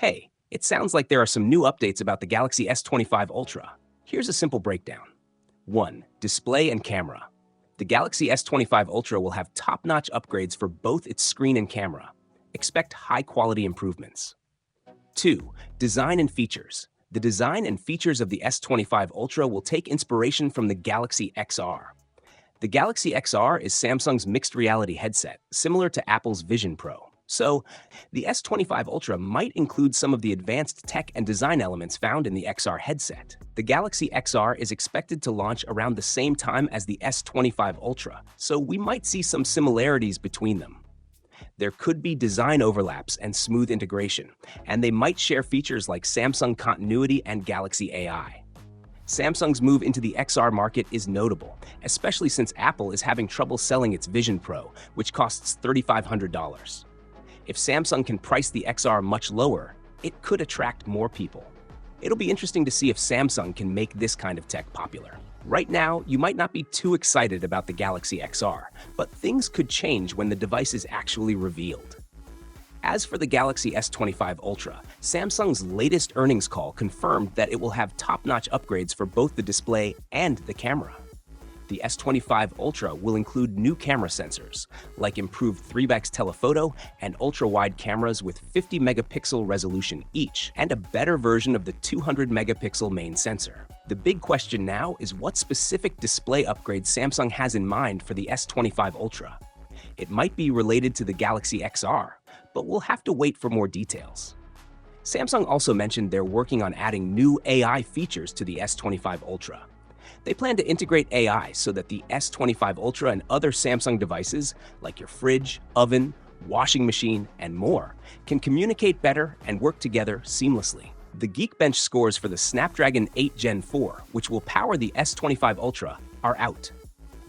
Hey, it sounds like there are some new updates about the Galaxy S25 Ultra. Here's a simple breakdown. 1. Display and camera. The Galaxy S25 Ultra will have top-notch upgrades for both its screen and camera. Expect high-quality improvements. 2. Design and features. The design and features of the S25 Ultra will take inspiration from the Galaxy XR. The Galaxy XR is Samsung's mixed reality headset, similar to Apple's Vision Pro. So, the S25 Ultra might include some of the advanced tech and design elements found in the XR headset. The Galaxy XR is expected to launch around the same time as the S25 Ultra, so we might see some similarities between them. There could be design overlaps and smooth integration, and they might share features like Samsung Continuity and Galaxy AI. Samsung's move into the XR market is notable, especially since Apple is having trouble selling its Vision Pro, which costs $3,500. If Samsung can price the XR much lower, it could attract more people. It'll be interesting to see if Samsung can make this kind of tech popular. Right now, you might not be too excited about the Galaxy XR, but things could change when the device is actually revealed. As for the Galaxy S25 Ultra, Samsung's latest earnings call confirmed that it will have top-notch upgrades for both the display and the camera. The S25 Ultra will include new camera sensors, like improved 3x telephoto and ultra-wide cameras with 50-megapixel resolution each, and a better version of the 200-megapixel main sensor. The big question now is what specific display upgrades Samsung has in mind for the S25 Ultra. It might be related to the Galaxy XR, but we'll have to wait for more details. Samsung also mentioned they're working on adding new AI features to the S25 Ultra. They plan to integrate AI so that the S25 Ultra and other Samsung devices, like your fridge, oven, washing machine, and more, can communicate better and work together seamlessly. The Geekbench scores for the Snapdragon 8 Gen 4, which will power the S25 Ultra, are out.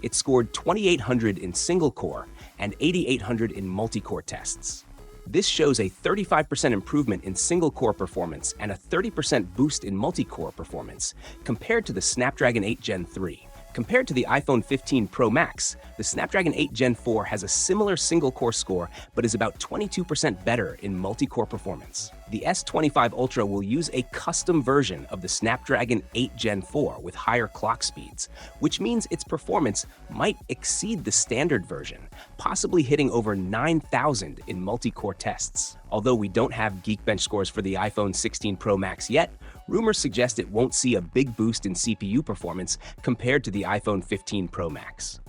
It scored 2800 in single-core and 8800 in multi-core tests. This shows a 35% improvement in single-core performance and a 30% boost in multi-core performance compared to the Snapdragon 8 Gen 3. Compared to the iPhone 15 Pro Max, the Snapdragon 8 Gen 4 has a similar single-core score but is about 22% better in multi-core performance. The S25 Ultra will use a custom version of the Snapdragon 8 Gen 4 with higher clock speeds, which means its performance might exceed the standard version, possibly hitting over 9,000 in multi-core tests. Although we don't have Geekbench scores for the iPhone 16 Pro Max yet, rumors suggest it won't see a big boost in CPU performance compared to the iPhone 15 Pro Max.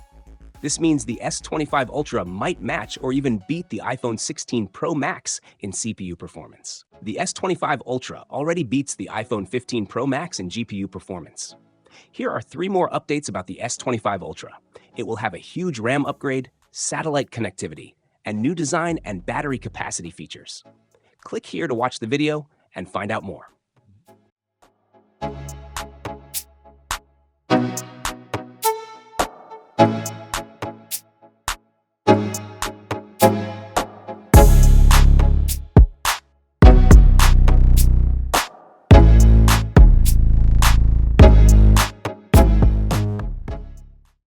This means the S25 Ultra might match or even beat the iPhone 16 Pro Max in CPU performance. The S25 Ultra already beats the iPhone 15 Pro Max in GPU performance. Here are 3 more updates about the S25 Ultra. It will have a huge RAM upgrade, satellite connectivity, and new design and battery capacity features. Click here to watch the video and find out more.